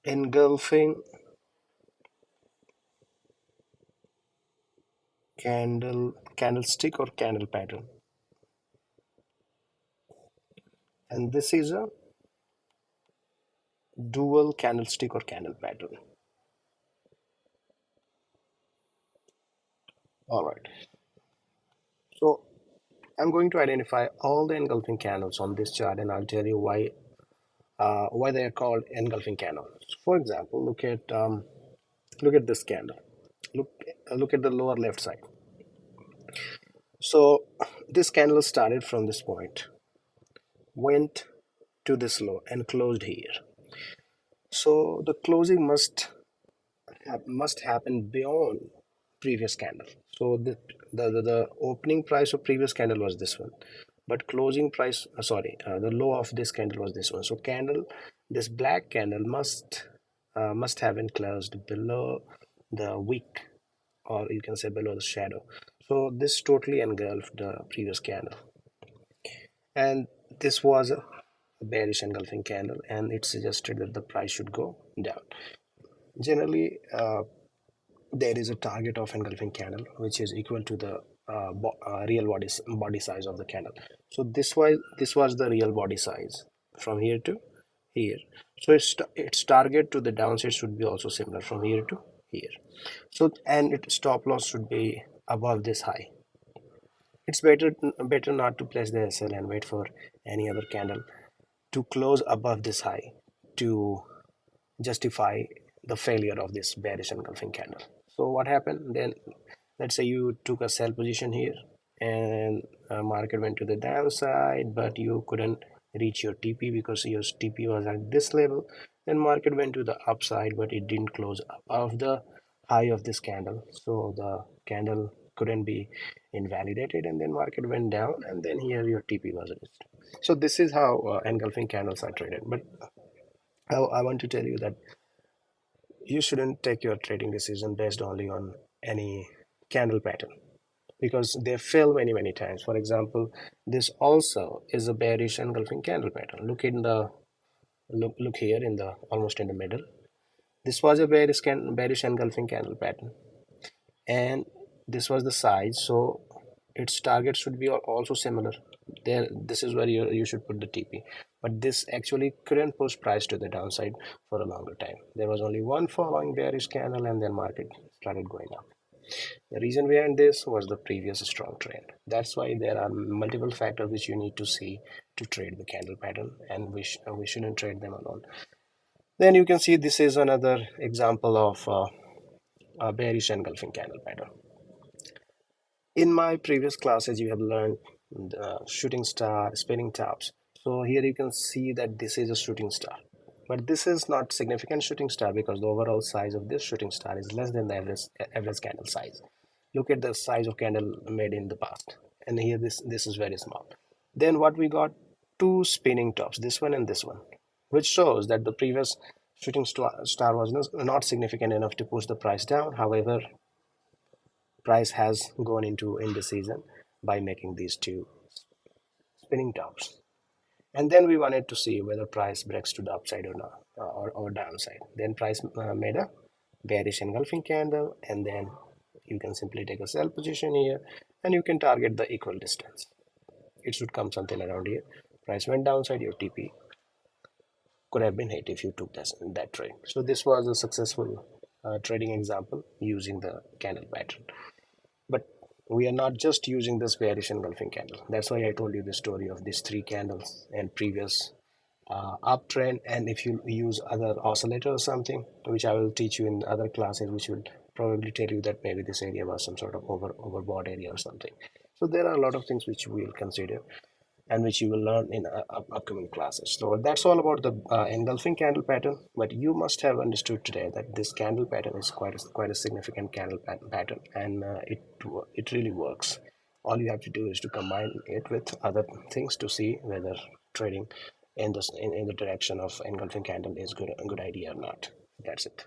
engulfing candlestick or candle pattern, and this is a dual candlestick or candle pattern. All right, so I'm going to identify all the engulfing candles on this chart, and I'll tell you why they are called engulfing candles. For example, look at this candle. Look at the lower left side. So this candle started from this point, went to this low, and closed here. So the closing must happen beyond previous candle. So the opening price of previous candle was this one, but closing price, the low of this candle was this one. So this black candle must have been closed below the wick, or you can say below the shadow. So this totally engulfed the previous candle, and this was a bearish engulfing candle, and it suggested that the price should go down. Generally, there is a target of engulfing candle which is equal to the real body size of the candle. So this was the real body size from here to here. So its target to the downside should be also similar from here to here. So, and its stop loss should be above this high. It's better not to place the SL and wait for any other candle to close above this high to justify the failure of this bearish engulfing candle. So what happened then? Let's say you took a sell position here, and market went to the downside, but you couldn't reach your TP because your TP was at this level. Then market went to the upside, but it didn't close above the high of this candle, so the candle couldn't be invalidated, and then market went down, and then here your TP was reached. So this is how engulfing candles are traded. But I want to tell you that you shouldn't take your trading decision based only on any candle pattern, because they fail many times. For example, this also is a bearish engulfing candle pattern. Look here in the almost in the middle. This was a bearish engulfing candle pattern, and this was the size, so its target should be also similar. There, this is where you should put the TP. But this actually couldn't push price to the downside for a longer time. There was only one following bearish candle, and then market started going up. The reason behind this was the previous strong trend. That's why there are multiple factors which you need to see to trade the candle pattern, and we shouldn't trade them alone. Then you can see this is another example of a bearish engulfing candle pattern. In my previous classes, you have learned the shooting star, spinning tops. So here you can see that this is a shooting star. But this is not significant shooting star because the overall size of this shooting star is less than the average candle size. Look at the size of candle made in the past. And here this is very small. Then what we got, two spinning tops, this one and this one, which shows that the previous shooting star was not significant enough to push the price down. However, price has gone into indecision by making these two spinning tops. And then we wanted to see whether price breaks to the upside or not, or downside. Then price made a bearish engulfing candle, and then you can simply take a sell position here, and you can target the equal distance. It should come something around here. Price went downside, your TP could have been hit if you took that trade. So this was a successful trading example using the candle pattern. But we are not just using this bearish engulfing candle. That's why I told you the story of these three candles and previous uptrend. And if you use other oscillator or something, which I will teach you in other classes, which will probably tell you that maybe this area was some sort of overbought area or something. So there are a lot of things which we will consider and which you will learn in upcoming classes. So that's all about the engulfing candle pattern. But you must have understood today that this candle pattern is quite a significant candle pattern, and it really works. All you have to do is to combine it with other things to see whether trading in the direction of engulfing candle is a good idea or not. That's it.